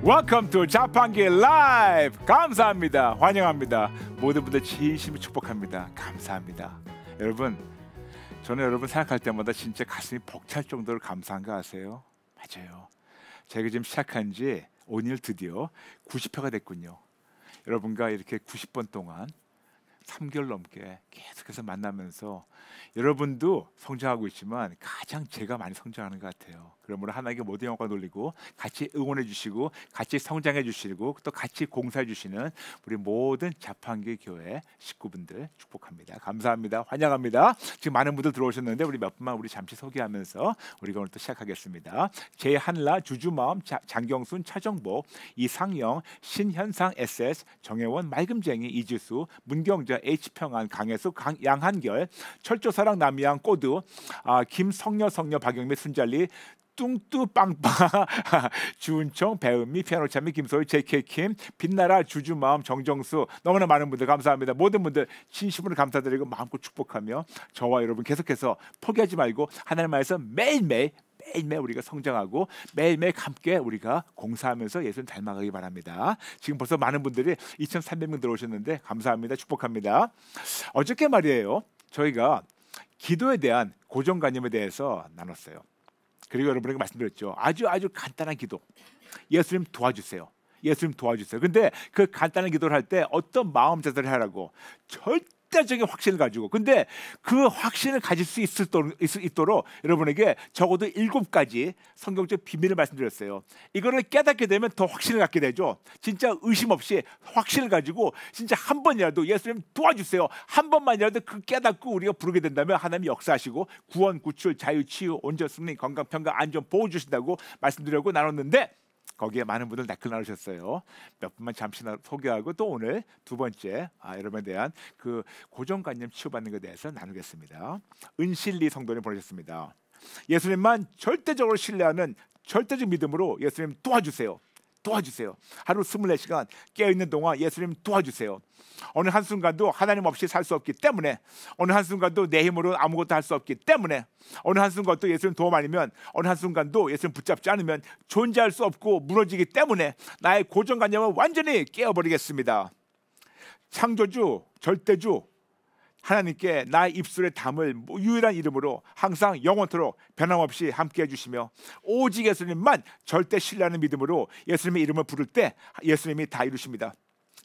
Welcome to 자판기 라이브. 감사합니다. 환영합니다. 모든 분들 진심으로 축복합니다. 감사합니다. 여러분, 저는 여러분 생각할 때마다 진짜 가슴이 벅찰 정도로 감사한 거 아세요? 맞아요. 제가 지금 시작한 지 오늘 드디어 90회가 됐군요. 여러분과 이렇게 90번 동안 3개월 넘게 계속해서 만나면서 여러분도 성장하고 있지만 가장 제가 많이 성장하는 것 같아요. 그러므로 하나님께 모든 영광 돌리고 같이 응원해 주시고 같이 성장해 주시고 또 같이 공사해 주시는 우리 모든 자판기 교회 식구분들 축복합니다. 감사합니다. 환영합니다. 지금 많은 분들 들어오셨는데 우리 몇 분만 우리 잠시 소개하면서 우리가 오늘 또 시작하겠습니다. 제한라, 주주마음, 장경순, 차정복, 이상영, 신현상, SS, 정혜원, 맑음쟁이, 이지수, 문경자, H평안, 강혜수, 양한결, 철조사랑, 남이양, 꼬두, 김성녀, 성녀, 박영미, 순잘리, 뚱뚜빵빵, 주은총, 배은미, 피아노참미, 김소희, JK킴, 빛나라, 주주마음, 정정수, 너무나 많은 분들 감사합니다. 모든 분들 진심으로 감사드리고 마음껏 축복하며 저와 여러분 계속해서 포기하지 말고 하나님 안에서 매일매일 우리가 성장하고 매일매일 함께 우리가 공사하면서 예수님 닮아가기 바랍니다. 지금 벌써 많은 분들이 2,300명 들어오셨는데 감사합니다. 축복합니다. 어저께 말이에요. 저희가 기도에 대한 고정관념에 대해서 나눴어요. 그리고 여러분에게 말씀드렸죠. 아주 간단한 기도. 예수님 도와주세요. 예수님 도와주세요. 근데 그 간단한 기도를 할 때 어떤 마음 자세를 하라고 절대적인 확신을 가지고 근데 그 확신을 가질 수 있도록 여러분에게 적어도 7가지 성경적 비밀을 말씀드렸어요. 이거를 깨닫게 되면 더 확신을 갖게 되죠. 진짜 의심 없이 확신을 가지고 진짜 한 번이라도 예수님 도와주세요. 한 번만이라도 그 깨닫고 우리가 부르게 된다면 하나님이 역사하시고 구원, 구출, 자유, 치유, 온전, 승리, 건강, 평강, 안전, 보호 주신다고 말씀드리고 나눴는데 거기에 많은 분들 댓글 나누셨어요. 몇 분만 잠시 소개하고 또 오늘 두 번째 여러분에 대한 그 고정관념 치유받는 것에 대해서 나누겠습니다. 은실리 성도님 보내셨습니다. 예수님만 절대적으로 신뢰하는 절대적 믿음으로 예수님 도와주세요. 도와주세요. 하루 24시간 깨어있는 동안 예수님 도와주세요. 어느 한순간도 하나님 없이 살 수 없기 때문에 어느 한순간도 내 힘으로 아무것도 할 수 없기 때문에 어느 한순간도 예수님 도움 아니면 어느 한순간도 예수님 붙잡지 않으면 존재할 수 없고 무너지기 때문에 나의 고정관념을 완전히 깨어버리겠습니다. 창조주, 절대주 하나님께 나의 입술에 담을 유일한 이름으로 항상 영원토록 변함없이 함께 해주시며 오직 예수님만 절대 신뢰하는 믿음으로 예수님의 이름을 부를 때 예수님이 다 이루십니다.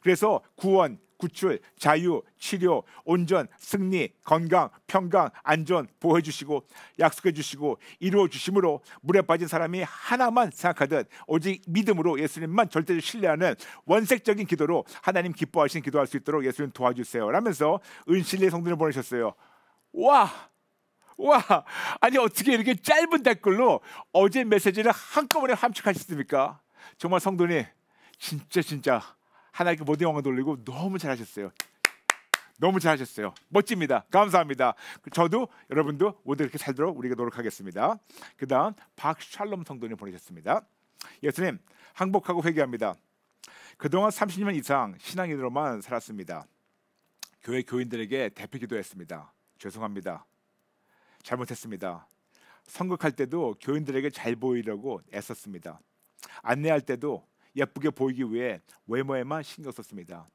그래서 구원, 구출, 자유, 치료, 온전, 승리, 건강, 평강, 안전 보호해 주시고 약속해 주시고 이루어 주심으로 물에 빠진 사람이 하나만 생각하듯 오직 믿음으로 예수님만 절대로 신뢰하는 원색적인 기도로 하나님 기뻐하시는 기도할 수 있도록 예수님 도와주세요 라면서 은실리 성도를 보내셨어요. 와 아니 어떻게 이렇게 짧은 댓글로 어제 메시지를 한꺼번에 함축하셨습니까? 정말 성도님 진짜 하나님께 모든 영광 돌리고 너무 잘하셨어요. 너무 잘하셨어요. 멋집니다. 감사합니다. 저도 여러분도 모두 이렇게 살도록 우리가 노력하겠습니다. 그 다음 박샬롬 성도님 보내셨습니다. 예수님 항복하고 회개합니다. 그동안 30년 이상 신앙인으로만 살았습니다. 교회 교인들에게 대표 기도했습니다. 죄송합니다. 잘못했습니다. 선곡할 때도 교인들에게 잘 보이려고 애썼습니다. 안내할 때도 예쁘게 보이기 위해 외모에만 신경 썼습니다.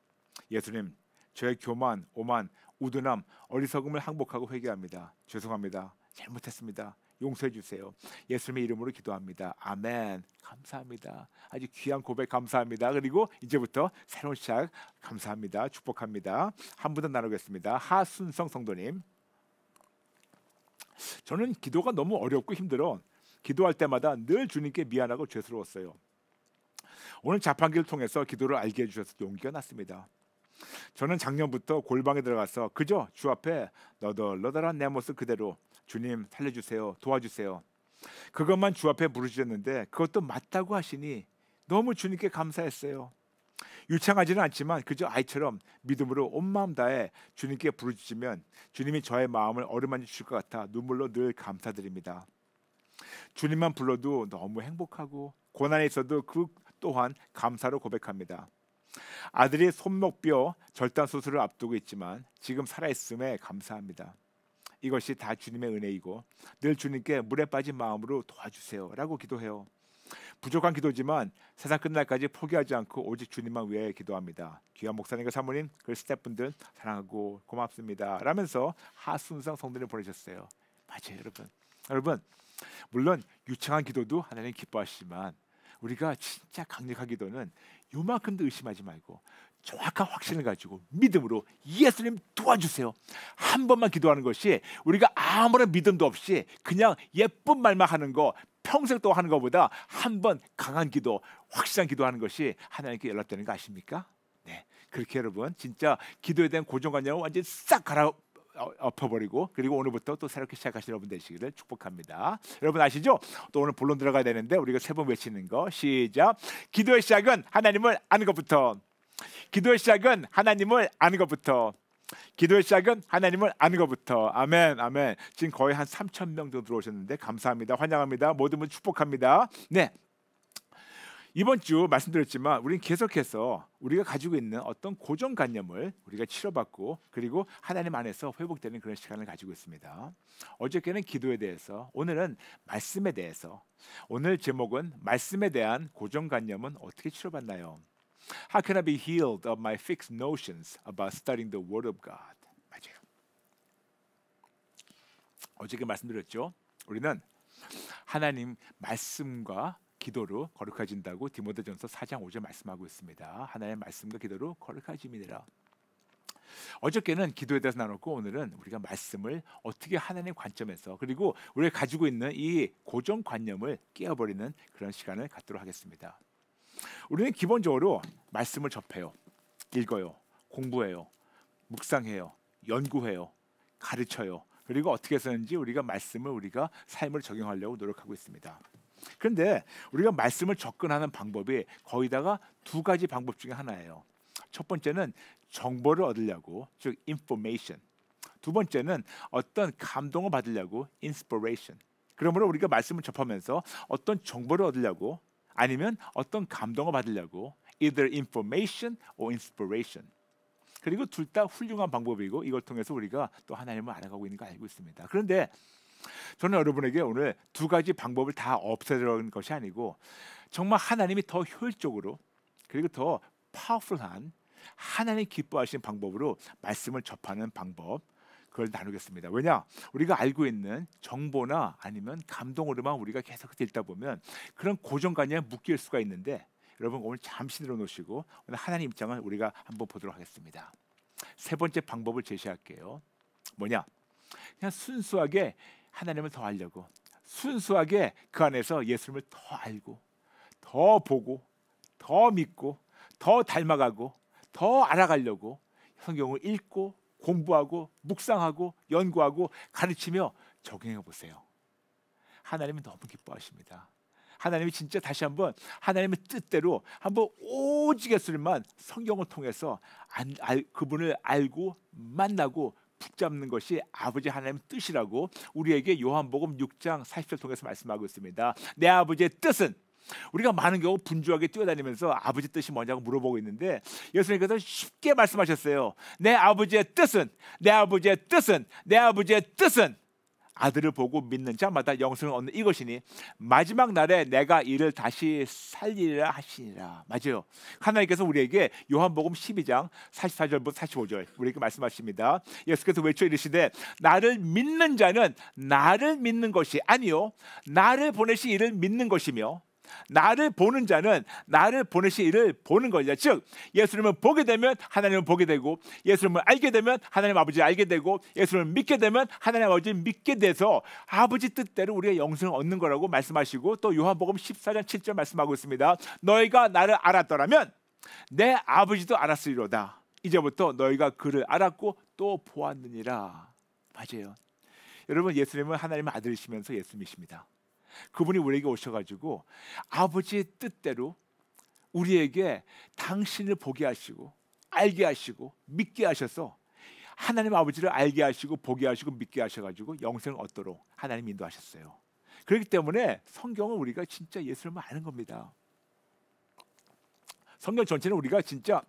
예수님, 저의 교만, 오만, 우둔함, 어리석음을 항복하고 회개합니다. 죄송합니다. 잘못했습니다. 용서해 주세요. 예수님의 이름으로 기도합니다. 아멘. 감사합니다. 아주 귀한 고백 감사합니다. 그리고 이제부터 새로운 시작 감사합니다. 축복합니다. 한 분 더 나누겠습니다. 하순성 성도님. 저는 기도가 너무 어렵고 힘들어 기도할 때마다 늘 주님께 미안하고 죄스러웠어요. 오늘 자판기를 통해서 기도를 알게 해주셔서 용기가 났습니다. 저는 작년부터 골방에 들어가서 그저 주 앞에 너덜너덜한 내 모습 그대로 주님 살려주세요, 도와주세요. 그것만 주 앞에 부르짖었는데 그것도 맞다고 하시니 너무 주님께 감사했어요. 유창하지는 않지만 그저 아이처럼 믿음으로 온 마음 다해 주님께 부르짖으면 주님이 저의 마음을 어루만져 주실 것 같아 눈물로 늘 감사드립니다. 주님만 불러도 너무 행복하고 고난에 있어도 그 또한 감사로 고백합니다. 아들이 손목뼈 절단 수술을 앞두고 있지만 지금 살아있음에 감사합니다. 이것이 다 주님의 은혜이고 늘 주님께 물에 빠진 마음으로 도와주세요 라고 기도해요. 부족한 기도지만 세상 끝날까지 포기하지 않고 오직 주님만 위해 기도합니다. 귀한 목사님과 사모님, 그 스태프분들 사랑하고 고맙습니다. 라면서 하순상 성도를 보내셨어요. 맞아요, 여러분. 여러분, 물론 유창한 기도도 하나님 기뻐하시지만 우리가 진짜 강력한 기도는 요만큼도 의심하지 말고 정확한 확신을 가지고 믿음으로 예수님 도와주세요. 한 번만 기도하는 것이 우리가 아무런 믿음도 없이 그냥 예쁜 말만 하는 거 평생 또 하는 것보다 한 번 강한 기도, 확실한 기도하는 것이 하나님께 연락되는 거 아십니까? 네, 그렇게 여러분 진짜 기도에 대한 고정관념을 완전히 싹 엎어버리고 그리고 오늘부터 또 새롭게 시작하시는 여러분 되시기를 축복합니다. 여러분 아시죠? 또 오늘 본론 들어가야 되는데 우리가 세 번 외치는 거 시작. 기도의 시작은 하나님을 아는 것부터. 기도의 시작은 하나님을 아는 것부터. 기도의 시작은 하나님을 아는 것부터. 아멘, 아멘. 지금 거의 한 3,000명 정도 들어오셨는데 감사합니다. 환영합니다. 모든 분 축복합니다. 네. 이번 주 말씀드렸지만 우리는 계속해서 우리가 가지고 있는 어떤 고정관념을 우리가 치료받고 그리고 하나님 안에서 회복되는 그런 시간을 가지고 있습니다. 어저께는 기도에 대해서, 오늘은 말씀에 대해서. 오늘 제목은 말씀에 대한 고정관념은 어떻게 치료받나요? How can I be healed of my fixed notions about studying the Word of God? 맞아요. 어저께 말씀드렸죠. 우리는 하나님 말씀과 기도로 거룩해진다고 디모데전서 4장 5절 말씀하고 있습니다. 하나님의 말씀과 기도로 거룩해짐이니라. 어저께는 기도에 대해서 나눴고 오늘은 우리가 말씀을 어떻게 하나님 관점에서 그리고 우리가 가지고 있는 이 고정관념을 깨어버리는 그런 시간을 갖도록 하겠습니다. 우리는 기본적으로 말씀을 접해요. 읽어요. 공부해요. 묵상해요. 연구해요. 가르쳐요. 그리고 어떻게 해서든지 우리가 말씀을 우리가 삶을 적용하려고 노력하고 있습니다. 그런데 우리가 말씀을 접근하는 방법이 거의다가 두 가지 방법 중에 하나예요. 첫 번째는 정보를 얻으려고, 즉 information. 두 번째는 어떤 감동을 받으려고 inspiration. 그러므로 우리가 말씀을 접하면서 어떤 정보를 얻으려고 아니면 어떤 감동을 받으려고 either information or inspiration. 그리고 둘 다 훌륭한 방법이고 이걸 통해서 우리가 또 하나님을 알아가고 있는 거 알고 있습니다. 그런데 저는 여러분에게 오늘 두 가지 방법을 다 없애려는 것이 아니고 정말 하나님이 더 효율적으로 그리고 더 파워풀한 하나님 기뻐하시는 방법으로 말씀을 접하는 방법 그걸 나누겠습니다. 왜냐? 우리가 알고 있는 정보나 아니면 감동으로만 우리가 계속 읽다 보면 그런 고정관념에 묶일 수가 있는데 여러분 오늘 잠시 내려놓으시고 오늘 하나님 입장을 우리가 한번 보도록 하겠습니다. 세 번째 방법을 제시할게요. 뭐냐? 그냥 순수하게 하나님을 더 알려고 순수하게 그 안에서 예수님을 더 알고 더 보고 더 믿고 더 닮아가고 더 알아가려고 성경을 읽고 공부하고 묵상하고 연구하고 가르치며 적용해 보세요. 하나님은 너무 기뻐하십니다. 하나님이 진짜 다시 한번 하나님의 뜻대로 한번 오직 예수님만 성경을 통해서 그분을 알고 만나고 붙잡는 것이 아버지 하나님의 뜻이라고 우리에게 요한복음 6장 40절 통해서 말씀하고 있습니다. 내 아버지의 뜻은 우리가 많은 경우 분주하게 뛰어다니면서 아버지 뜻이 뭐냐고 물어보고 있는데 예수님께서 쉽게 말씀하셨어요. 내 아버지의 뜻은 내 아버지의 뜻은 내 아버지의 뜻은 아들을 보고 믿는 자마다 영생을 얻는 이것이니 마지막 날에 내가 이를 다시 살리리라 하시니라. 맞아요. 하나님께서 우리에게 요한복음 12장 44절부터 45절 우리에게 말씀하십니다. 예수께서 외쳐 이르시되 나를 믿는 자는 나를 믿는 것이 아니요 나를 보내신 이를 믿는 것이며 나를 보는 자는 나를 보내신 이를 보는 것이다. 즉 예수님을 보게 되면 하나님을 보게 되고 예수님을 알게 되면 하나님 아버지를 알게 되고 예수님을 믿게 되면 하나님 아버지를 믿게 돼서 아버지 뜻대로 우리가 영생을 얻는 거라고 말씀하시고 또 요한복음 14장 7절 말씀하고 있습니다. 너희가 나를 알았더라면 내 아버지도 알았으리로다. 이제부터 너희가 그를 알았고 또 보았느니라. 맞아요. 여러분 예수님은 하나님의 아들이시면서 예수님이십니다. 그분이 우리에게 오셔가지고 아버지의 뜻대로 우리에게 당신을 보게 하시고 알게 하시고 믿게 하셔서 하나님 아버지를 알게 하시고 보게 하시고 믿게 하셔가지고 영생을 얻도록 하나님 인도하셨어요. 그렇기 때문에 성경은 우리가 진짜 예수님을 아는 겁니다. 성경 전체는 우리가 진짜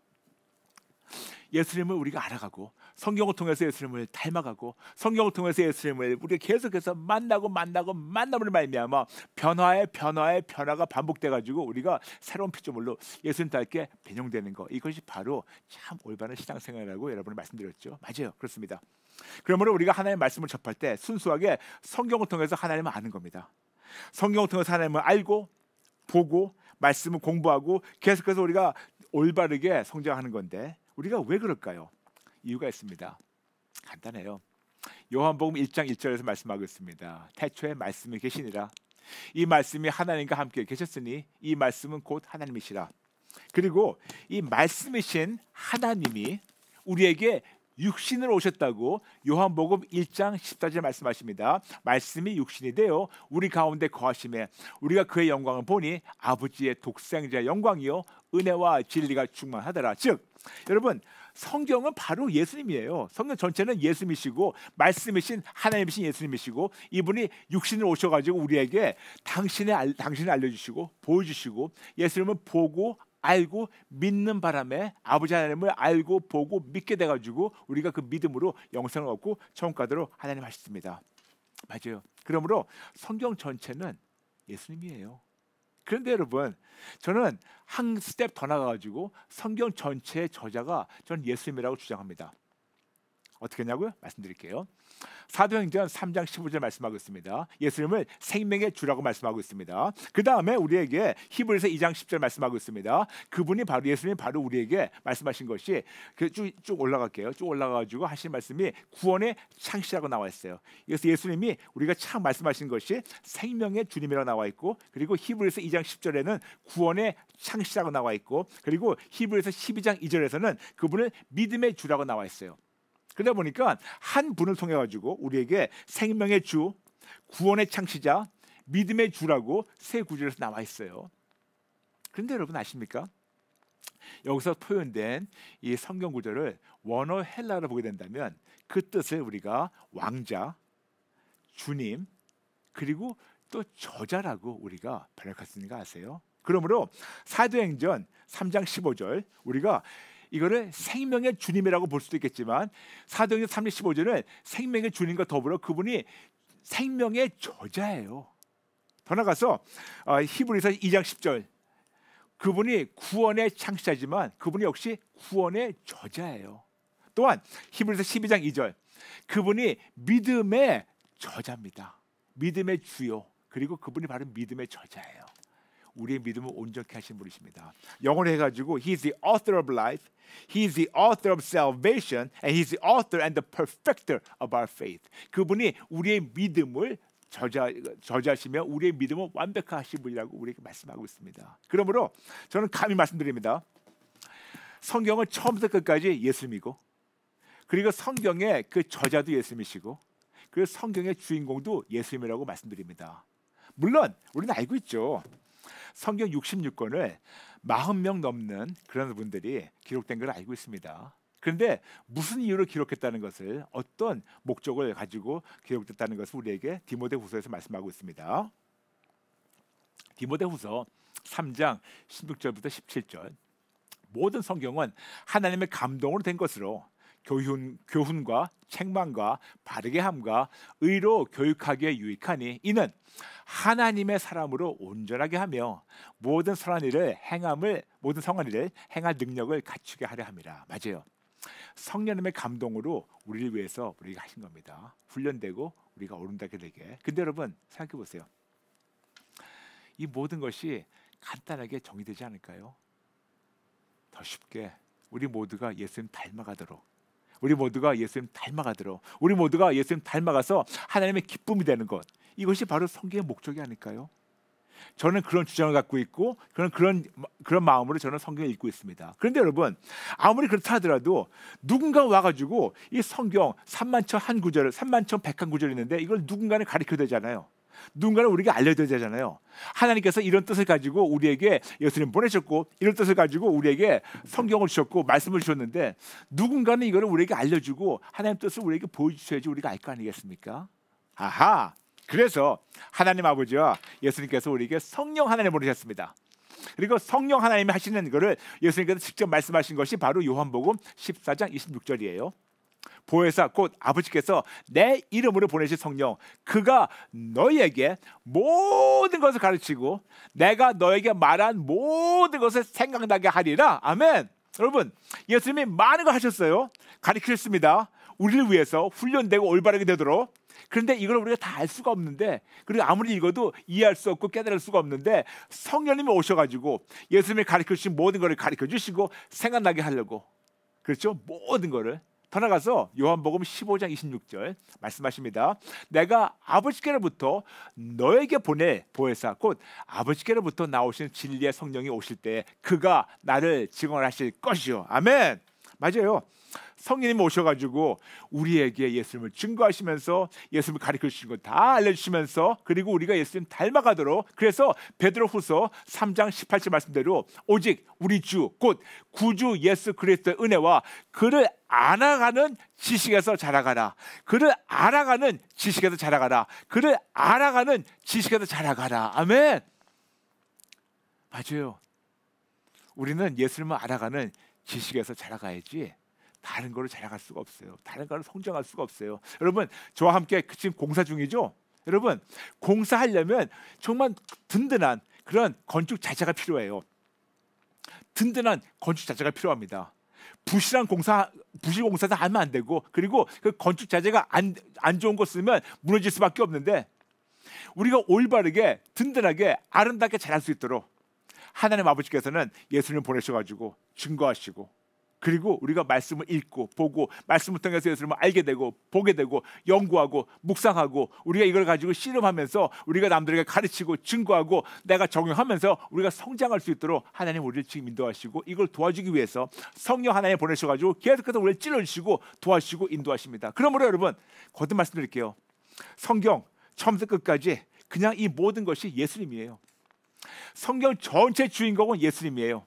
예수님을 우리가 알아가고 성경을 통해서 예수님을 닮아가고 성경을 통해서 예수님을 우리가 계속해서 만남으로 말미암아 변화의 변화가 반복돼가지고 우리가 새로운 피조물로 예수님 닮게 변형되는 거, 이것이 바로 참 올바른 신앙생활이라고 여러분이 말씀드렸죠. 맞아요, 그렇습니다. 그러므로 우리가 하나님의 말씀을 접할 때 순수하게 성경을 통해서 하나님을 아는 겁니다. 성경을 통해서 하나님을 알고 보고 말씀을 공부하고 계속해서 우리가 올바르게 성장하는 건데, 우리가 왜 그럴까요? 이유가 있습니다. 간단해요. 요한복음 1장 1절에서 말씀하고 있습니다. 태초에 말씀이 계시니라. 이 말씀이 하나님과 함께 계셨으니 이 말씀은 곧 하나님이시라. 그리고 이 말씀이신 하나님이 우리에게 육신으로 오셨다고 요한복음 1장 14절 말씀하십니다. 말씀이 육신이 되어 우리 가운데 거하심에 우리가 그의 영광을 보니 아버지의 독생자의 영광이요 은혜와 진리가 충만하더라. 즉 여러분, 성경은 바로 예수님이에요. 성경 전체는 예수님이시고 말씀이신 하나님이신 예수님이시고, 이분이 육신으로 오셔가지고 우리에게 당신을 알려주시고 보여주시고 예수님을 보고 알고 믿는 바람에 아버지 하나님을 알고 보고 믿게 돼가지고 우리가 그 믿음으로 영생을 얻고 천국 가도록 하나님 하셨습니다. 맞아요. 그러므로 성경 전체는 예수님이에요. 그런데 여러분, 저는 한 스텝 더 나가가지고 성경 전체의 저자가 저는 예수님이라고 주장합니다. 어떻게 했냐고요? 말씀드릴게요. 사도행전 3장 15절 말씀하고 있습니다. 예수님을 생명의 주라고 말씀하고 있습니다. 그 다음에 우리에게 히브리서 2장 10절 말씀하고 있습니다. 그분이 바로 예수님이 바로 우리에게 말씀하신 것이 쭉 올라갈게요. 쭉 올라가가지고 하신 말씀이 구원의 창시라고 나와 있어요. 그래서 예수님이 우리가 참 말씀하신 것이 생명의 주님이라고 나와 있고, 그리고 히브리서 2장 10절에는 구원의 창시라고 나와 있고, 그리고 히브리서 12장 2절에서는 그분을 믿음의 주라고 나와 있어요. 그러다 보니까 한 분을 통해 가지고 우리에게 생명의 주, 구원의 창시자, 믿음의 주라고 세 구절에서 나와 있어요. 그런데 여러분 아십니까? 여기서 표현된 이 성경 구절을 원어 헬라어로 보게 된다면 그 뜻을 우리가 왕자, 주님, 그리고 또 저자라고 우리가 번역할 수 있는 거 아세요? 그러므로 사도행전 3장 15절 우리가 이거를 생명의 주님이라고 볼 수도 있겠지만, 사도행전 3장 15절은 생명의 주님과 더불어 그분이 생명의 저자예요. 더 나가서 히브리서 2장 10절 그분이 구원의 창시자지만 그분이 역시 구원의 저자예요. 또한 히브리서 12장 2절 그분이 믿음의 저자입니다. 믿음의 주요, 그리고 그분이 바로 믿음의 저자예요. 우리의 믿음을 온전케 하신 분이십니다. 영어로 해가지고 He is the author of life, He is the author of salvation, and He is the author and the perfecter of our faith. 그분이 우리의 믿음을 저자시며 우리의 믿음을 완벽하신 분이라고 우리에게 말씀하고 있습니다. 그러므로 저는 감히 말씀드립니다. 성경은 처음부터 끝까지 예수님이고, 그리고 성경의 그 저자도 예수님이시고, 그리고 성경의 주인공도 예수님이라고 말씀드립니다. 물론 우리는 알고 있죠. 성경 66권을 40명 넘는 그런 분들이 기록된 걸 알고 있습니다. 그런데 무슨 이유로 기록했다는 것을, 어떤 목적을 가지고 기록됐다는 것을 우리에게 디모데후서에서 말씀하고 있습니다. 디모데후서 3장 16절부터 17절 모든 성경은 하나님의 감동으로 된 것으로 교훈과 책망과 바르게 함과 의로 교육하기에 유익하니 이는 하나님의 사람으로 온전하게 하며 모든 선한 일을 행할 능력을 갖추게 하려 함이라. 맞아요. 성령님의 감동으로 우리를 위해서 우리가 하신 겁니다. 훈련되고 우리가 오른다게 되게. 근데 여러분 생각해 보세요. 이 모든 것이 간단하게 정의되지 않을까요? 더 쉽게 우리 모두가 예수님 닮아가도록, 우리 모두가 예수님 닮아가서 하나님의 기쁨이 되는 것, 이것이 바로 성경의 목적이 아닐까요? 저는 그런 주장을 갖고 있고 그런 마음으로 저는 성경을 읽고 있습니다. 그런데 여러분 아무리 그렇다 하더라도 누군가 와가지고 이 성경 31,101구절 있는데 이걸 누군가는 가르쳐야 되잖아요. 누군가는 우리에게 알려줘야 되잖아요. 하나님께서 이런 뜻을 가지고 우리에게 예수님 보내셨고, 이런 뜻을 가지고 우리에게 성경을 주셨고 말씀을 주셨는데 누군가는 이거를 우리에게 알려주고 하나님 뜻을 우리에게 보여주셔야지 우리가 알 거 아니겠습니까? 아하, 그래서 하나님 아버지와 예수님께서 우리에게 성령 하나님을 보내셨습니다. 그리고 성령 하나님이 하시는 거를 예수님께서 직접 말씀하신 것이 바로 요한복음 14장 26절이에요. 보혜사 곧 아버지께서 내 이름으로 보내신 성령, 그가 너희에게 모든 것을 가르치고 내가 너에게 말한 모든 것을 생각나게 하리라. 아멘. 여러분, 예수님이 많은 걸 하셨어요. 가르치셨습니다. 우리를 위해서 훈련되고 올바르게 되도록. 그런데 이걸 우리가 다 알 수가 없는데, 그리고 아무리 읽어도 이해할 수 없고 깨달을 수가 없는데, 성령님이 오셔가지고 예수님이 가르쳐주신 모든 것을 가르쳐주시고 생각나게 하려고, 그렇죠? 모든 거를. 더 나가서 요한복음 15장 26절 말씀하십니다. 내가 아버지께로부터 너에게 보낼 보혜사 곧 아버지께로부터 나오신 진리의 성령이 오실 때 그가 나를 증언하실 것이요. 아멘. 맞아요. 성령님이 오셔가지고 우리에게 예수님을 증거하시면서 예수님을 가르쳐주신 거 다 알려주시면서, 그리고 우리가 예수님 닮아가도록, 그래서 베드로후서 3장 18절 말씀대로 오직 우리 주 곧 구주 예수 그리스도의 은혜와 그를 알아가는 지식에서 자라가라. 그를 알아가는 지식에서 자라가라. 그를 알아가는 지식에서 자라가라. 아멘. 맞아요. 우리는 예수님을 알아가는 지식에서 자라가야지 다른 거로 자라갈 수가 없어요. 다른 거로 성장할 수가 없어요. 여러분, 저와 함께 지금 공사 중이죠? 여러분, 공사하려면 정말 든든한 그런 건축 자재가 필요해요. 든든한 건축 자재가 필요합니다. 부실 공사도 하면 안 되고, 그리고 그 건축 자재가 안 좋은 거 쓰면 무너질 수밖에 없는데, 우리가 올바르게 든든하게 아름답게 자랄 수 있도록 하나님 아버지께서는 예수님을 보내셔가지고 증거하시고, 그리고 우리가 말씀을 읽고 보고 말씀을 통해서 예수님을 알게 되고 보게 되고 연구하고 묵상하고 우리가 이걸 가지고 씨름하면서 우리가 남들에게 가르치고 증거하고 내가 적용하면서 우리가 성장할 수 있도록 하나님 우리를 지금 인도하시고, 이걸 도와주기 위해서 성령 하나님 보내셔가지고 계속해서 우리를 찔러주시고 도와주시고 인도하십니다. 그러므로 여러분, 거듭 말씀드릴게요. 성경 처음부터 끝까지 그냥 이 모든 것이 예수님이에요. 성경 전체 주인공은 예수님이에요.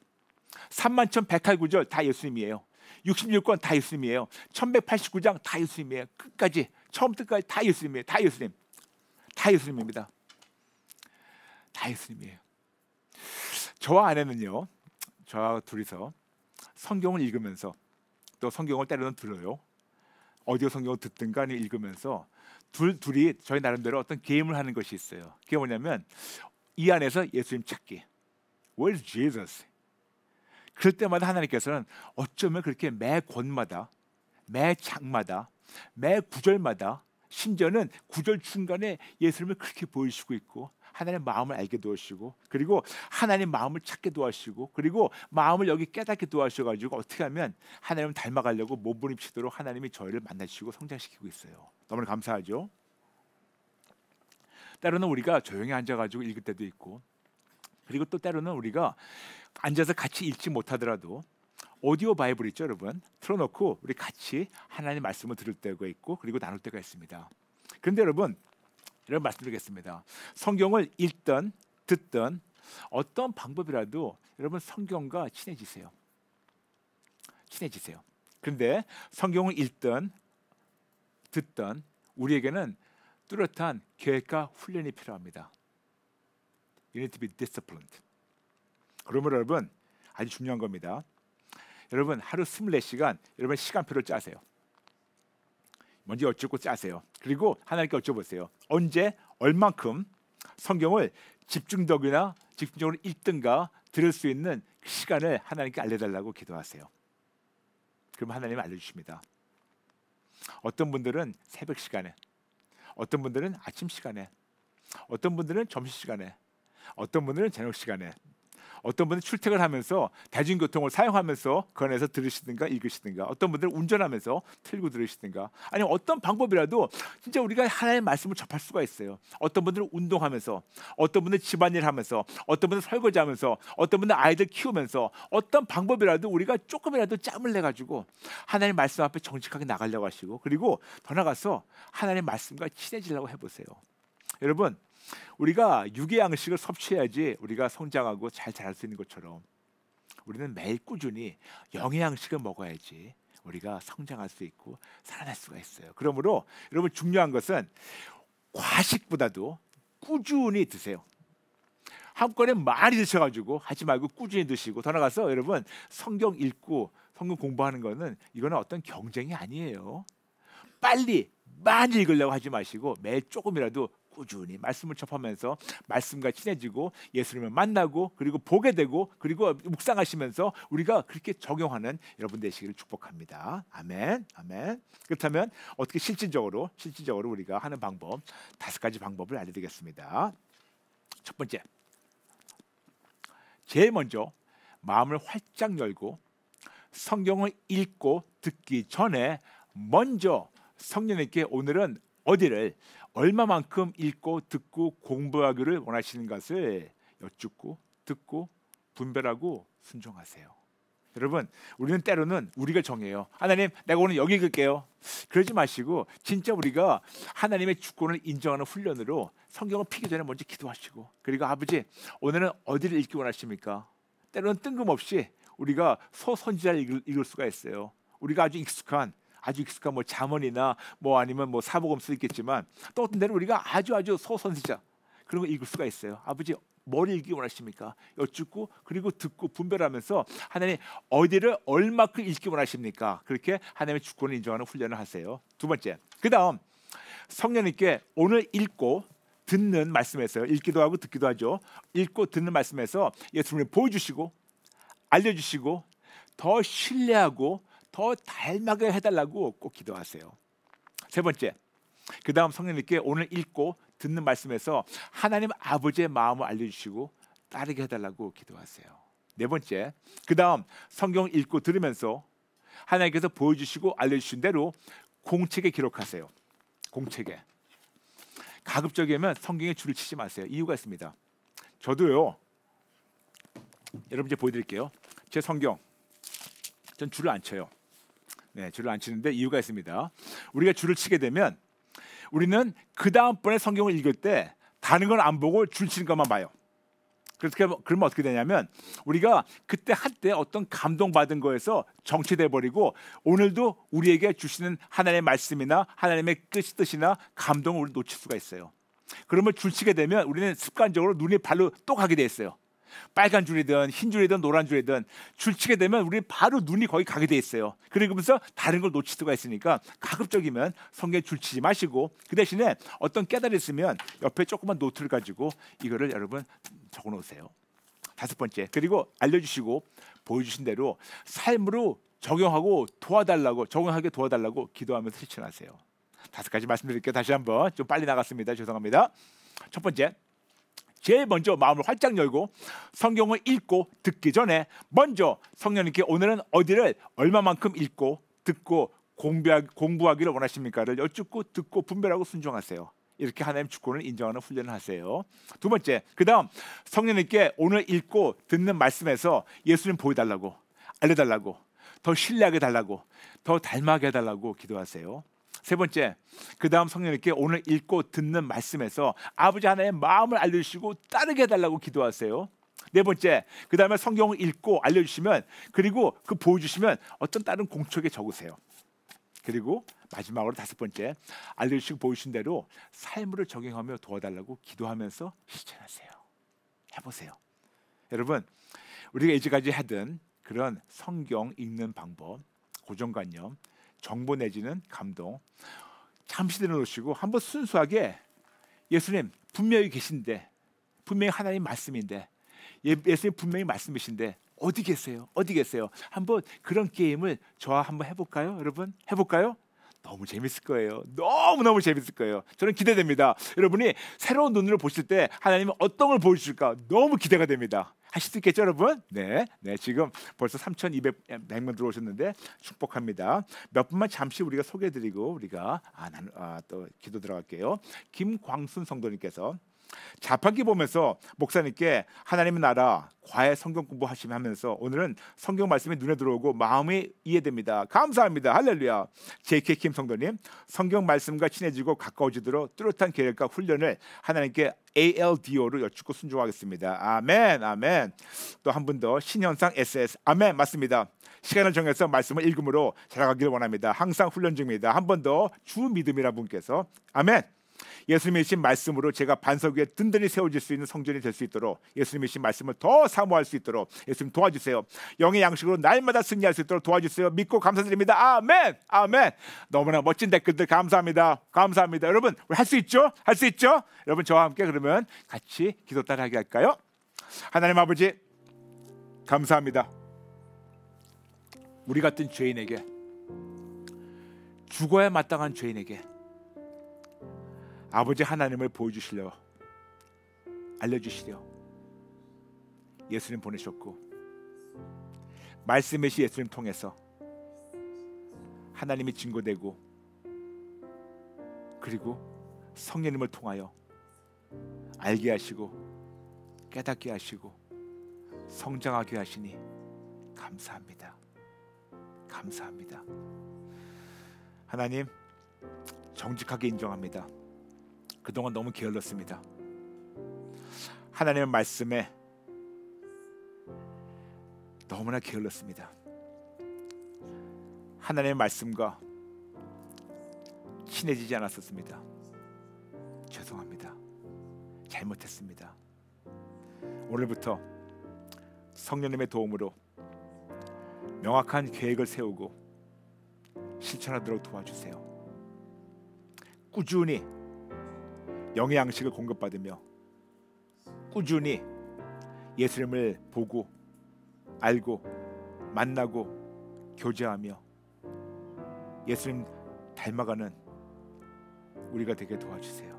31,108구절 다 예수님이에요. 66권 다 예수님이에요. 1189장 다 예수님이에요. 끝까지 처음부터 끝까지 다 예수님이에요. 다 예수님. 다 예수님입니다. 다 예수님이에요. 저와 아내는요, 저와 둘이서 성경을 읽으면서, 또 성경을 때로는 들어요. 오디오 성경을 듣든가 아니면 읽으면서 둘이 저희 나름대로 어떤 게임을 하는 것이 있어요. 그게 뭐냐면 이 안에서 예수님 찾기. Where's Jesus? 그럴 때마다 하나님께서는 어쩌면 그렇게 매 권마다, 매 장마다, 매 구절마다, 심지어는 구절 중간에 예수님을 그렇게 보이시고 있고, 하나님의 마음을 알게 도와주시고, 그리고 하나님 마음을 찾게 도와주시고, 그리고 마음을 여기 깨닫게 도와주셔가지고 어떻게 하면 하나님을 닮아가려고 몸부림치도록 하나님이 저희를 만나주시고 성장시키고 있어요. 너무나 감사하죠. 때로는 우리가 조용히 앉아가지고 읽을 때도 있고, 그리고 또 때로는 우리가 앉아서 같이 읽지 못하더라도 오디오 바이블 있죠, 여러분? 틀어놓고 우리 같이 하나님 말씀을 들을 때가 있고, 그리고 나눌 때가 있습니다. 그런데 여러분, 이런 말씀드리겠습니다. 성경을 읽든 듣든 어떤 방법이라도 여러분 성경과 친해지세요. 친해지세요. 그런데 성경을 읽든 듣든 우리에게는 뚜렷한 계획과 훈련이 필요합니다. You need to be disciplined. 그러므로 여러분, 아주 중요한 겁니다. 여러분, 하루 24시간 여러분 시간표를 짜세요. 먼저 여쭙고 짜세요. 그리고 하나님께 여쭤보세요. 언제 얼만큼 성경을 집중적으로 읽든가 들을 수 있는 그 시간을 하나님께 알려달라고 기도하세요. 그럼 하나님은 알려주십니다. 어떤 분들은 새벽 시간에, 어떤 분들은 아침 시간에, 어떤 분들은 점심시간에, 어떤 분들은 저녁 시간에, 어떤 분은 출퇴근을 하면서 대중교통을 사용하면서 그 안에서 들으시든가 읽으시든가, 어떤 분들은 운전하면서 틀고 들으시든가, 아니면 어떤 방법이라도 진짜 우리가 하나님의 말씀을 접할 수가 있어요. 어떤 분들은 운동하면서, 어떤 분들은 집안일 하면서, 어떤 분들은 설거지하면서, 어떤 분들은 아이들 키우면서, 어떤 방법이라도 우리가 조금이라도 짬을 내가지고 하나님의 말씀 앞에 정직하게 나가려고 하시고, 그리고 더 나가서 하나님의 말씀과 친해지려고 해보세요. 여러분, 우리가 육의 양식을 섭취해야지 우리가 성장하고 잘 자랄 수 있는 것처럼 우리는 매일 꾸준히 영의 양식을 먹어야지 우리가 성장할 수 있고 살아날 수가 있어요. 그러므로 여러분, 중요한 것은 과식보다도 꾸준히 드세요. 한꺼번에 많이 드셔가지고 하지 말고 꾸준히 드시고, 더 나가서 여러분 성경 읽고 성경 공부하는 거는 이거는 어떤 경쟁이 아니에요. 빨리 많이 읽으려고 하지 마시고 매일 조금이라도 꾸준히 말씀을 접하면서 말씀과 친해지고 예수님을 만나고 그리고 보게 되고 그리고 묵상하시면서 우리가 그렇게 적용하는 여러분 되시기를 축복합니다. 아멘, 아멘. 그렇다면 어떻게 실질적으로 우리가 하는 방법 5가지 방법을 알려드리겠습니다. 첫 번째, 제일 먼저 마음을 활짝 열고 성경을 읽고 듣기 전에 먼저 성령님께 오늘은 어디를 얼마만큼 읽고 듣고 공부하기를 원하시는 것을 여쭙고 듣고 분별하고 순종하세요. 여러분, 우리는 때로는 우리가 정해요. 하나님, 내가 오늘 여기 읽을게요. 그러지 마시고 진짜 우리가 하나님의 주권을 인정하는 훈련으로 성경을 피기 전에 먼저 기도하시고, 그리고 아버지, 오늘은 어디를 읽기 원하십니까? 때로는 뜬금없이 우리가 소선지자를 읽을 수가 있어요. 우리가 아주 익숙한 뭐 잠언이나 뭐 아니면 뭐 사복음서 있겠지만, 또 어떤 데는 우리가 아주 소선지자 그런 거 읽을 수가 있어요. 아버지, 뭘 읽기 원하십니까? 여쭙고 그리고 듣고 분별하면서 하나님 어디를 얼마큼 읽기 원하십니까? 그렇게 하나님의 주권을 인정하는 훈련을 하세요. 두 번째, 그 다음 성령님께 오늘 읽고 듣는 말씀에서요, 읽기도 하고 듣기도 하죠. 읽고 듣는 말씀에서 예수님을 보여주시고 알려주시고 더 신뢰하고 더 닮아게 해달라고 꼭 기도하세요. 세 번째, 그 다음 성령님께 오늘 읽고 듣는 말씀에서 하나님 아버지의 마음을 알려주시고 따르게 해달라고 기도하세요. 네 번째, 그 다음 성경 읽고 들으면서 하나님께서 보여주시고 알려주신 대로 공책에 기록하세요. 공책에. 가급적이면 성경에 줄을 치지 마세요. 이유가 있습니다. 저도요, 여러분 이제 보여드릴게요. 제 성경, 전 줄을 안 쳐요. 네, 줄을 안 치는데 이유가 있습니다. 우리가 줄을 치게 되면 우리는 그 다음번에 성경을 읽을 때 다른 건 안 보고 줄 치는 것만 봐요. 그러면 어떻게 되냐면 우리가 그때 한때 어떤 감동받은 거에서 정체돼 버리고 오늘도 우리에게 주시는 하나님의 말씀이나 하나님의 뜻이나 감동을 우리 놓칠 수가 있어요. 그러면 줄 치게 되면 우리는 습관적으로 눈이 발로 또 가게 돼 있어요. 빨간 줄이든 흰 줄이든 노란 줄이든 줄 치게 되면 우리 바로 눈이 거기 가게 돼 있어요. 그러면서 다른 걸 놓칠 수가 있으니까 가급적이면 성경에 줄 치지 마시고 그 대신에 어떤 깨달음이 있으면 옆에 조그만 노트를 가지고 이거를 여러분 적어 놓으세요. 다섯 번째, 그리고 알려주시고 보여주신 대로 삶으로 적용하게 도와달라고 기도하면서 실천하세요. 5가지 말씀드릴게요. 다시 한번 좀 빨리 나갔습니다. 죄송합니다. 첫 번째, 제일 먼저 마음을 활짝 열고 성경을 읽고 듣기 전에 먼저 성령님께 오늘은 어디를 얼마만큼 읽고 듣고 공부하기를 원하십니까를 여쭙고 듣고 분별하고 순종하세요. 이렇게 하나님 주권을 인정하는 훈련을 하세요. 두 번째, 그 다음 성령님께 오늘 읽고 듣는 말씀에서 예수님 보여달라고, 알려달라고, 더 신뢰하게 달라고, 더 닮아게 해달라고 기도하세요. 세 번째, 그 다음 성령님께 오늘 읽고 듣는 말씀에서 아버지 하나님의 마음을 알려주시고 따르게 해달라고 기도하세요. 네 번째, 그 다음에 성경을 읽고 알려주시면 그리고 그 보여주시면 어떤 다른 공책에 적으세요. 그리고 마지막으로 다섯 번째, 알려주시고 보여주신 대로 삶으로 적용하며 도와달라고 기도하면서 실천하세요. 해보세요. 여러분, 우리가 이제까지 하던 그런 성경 읽는 방법, 고정관념, 정보 내지는 감동 잠시 내려놓으시고 한번 순수하게 예수님 분명히 계신데, 분명히 하나님 말씀인데, 예수님 분명히 말씀이신데 어디 계세요? 한번 그런 게임을 저와 한번 해볼까요? 여러분 해볼까요? 너무 재밌을 거예요. 너무너무 재밌을 거예요. 저는 기대됩니다. 여러분이 새로운 눈으로 보실 때 하나님은 어떤 걸 보여주실까 너무 기대가 됩니다. 하실 수 있겠죠, 여러분? 네, 지금 벌써 3,200명 들어오셨는데 축복합니다. 몇 분만 잠시 우리가 소개해드리고 우리가 또 기도 들어갈게요. 김광순 성도님께서 자판기 보면서 목사님께 하나님의 나라 과외 성경 공부하시면서 오늘은 성경 말씀이 눈에 들어오고 마음이 이해됩니다. 감사합니다. 할렐루야. JK 김 성도님, 성경 말씀과 친해지고 가까워지도록 뚜렷한 계획과 훈련을 하나님께 ALDO로 여쭙고 순종하겠습니다. 아멘. 또 한 분 더 신현상 SS 아멘. 맞습니다. 시간을 정해서 말씀을 읽음으로 자라가기를 원합니다. 항상 훈련 중입니다. 한 번 더 주 믿음이라는 분께서 아멘. 예수님의 신 말씀으로 제가 반석 위에 든든히 세워질 수 있는 성전이 될 수 있도록, 예수님의 신 말씀을 더 사모할 수 있도록 예수님 도와주세요. 영의 양식으로 날마다 승리할 수 있도록 도와주세요. 믿고 감사드립니다. 아멘. 아멘. 너무나 멋진 댓글들 감사합니다. 감사합니다. 여러분, 우리 할 수 있죠? 할 수 있죠? 여러분, 저와 함께 그러면 같이 기도 따라하게 할까요? 하나님 아버지, 감사합니다. 우리 같은 죄인에게, 죽어야 마땅한 죄인에게 아버지 하나님을 보여주시려, 알려주시려 예수님 보내셨고, 말씀의 시 예수님 통해서 하나님이 증거되고, 그리고 성령님을 통하여 알게 하시고 깨닫게 하시고 성장하게 하시니 감사합니다. 감사합니다. 하나님, 정직하게 인정합니다. 그동안 너무 게을렀습니다. 하나님의 말씀에 너무나 게을렀습니다. 하나님의 말씀과 친해지지 않았었습니다. 죄송합니다. 잘못했습니다. 오늘부터 성령님의 도움으로 명확한 계획을 세우고 실천하도록 도와주세요. 꾸준히 영의 양식을 공급받으며 꾸준히 예수님을 보고 알고 만나고 교제하며 예수님 닮아가는 우리가 되게 도와주세요.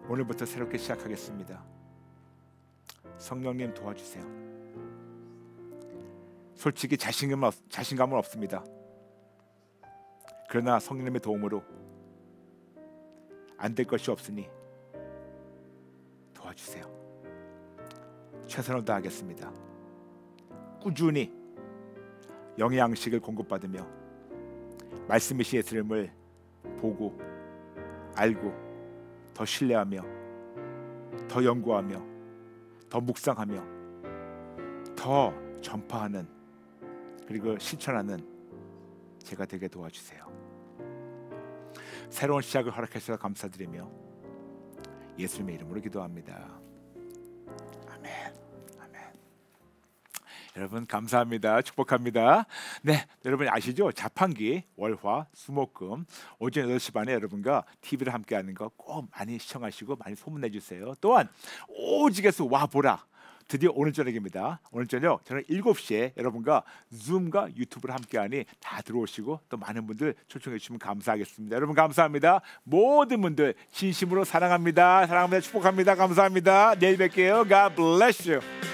오늘부터 새롭게 시작하겠습니다. 성령님 도와주세요. 솔직히 자신감은 없습니다. 그러나 성령님의 도움으로 안 될 것이 없으니 도와주세요. 최선을 다하겠습니다. 꾸준히 영의 양식을 공급받으며 말씀이신 예수님을 보고 알고 더 신뢰하며 더 연구하며 더 묵상하며 더 전파하는, 그리고 실천하는 제가 되게 도와주세요. 새로운 시작을 허락해 주셔서 감사드리며 예수님의 이름으로 기도합니다. 아멘. 아멘. 여러분 감사합니다. 축복합니다. 네, 여러분 아시죠? 자판기 월화 수목금 오전 8시 반에 여러분과 TV를 함께하는 거 꼭 많이 시청하시고 많이 소문내주세요. 또한 오직에서 와보라, 드디어 오늘 저녁입니다. 오늘 저녁 저는 7시에 여러분과 줌과 유튜브를 함께하니 다 들어오시고 또 많은 분들 초청해 주시면 감사하겠습니다. 여러분 감사합니다. 모든 분들 진심으로 사랑합니다. 사랑합니다. 축복합니다. 감사합니다. 내일 뵐게요. God bless you.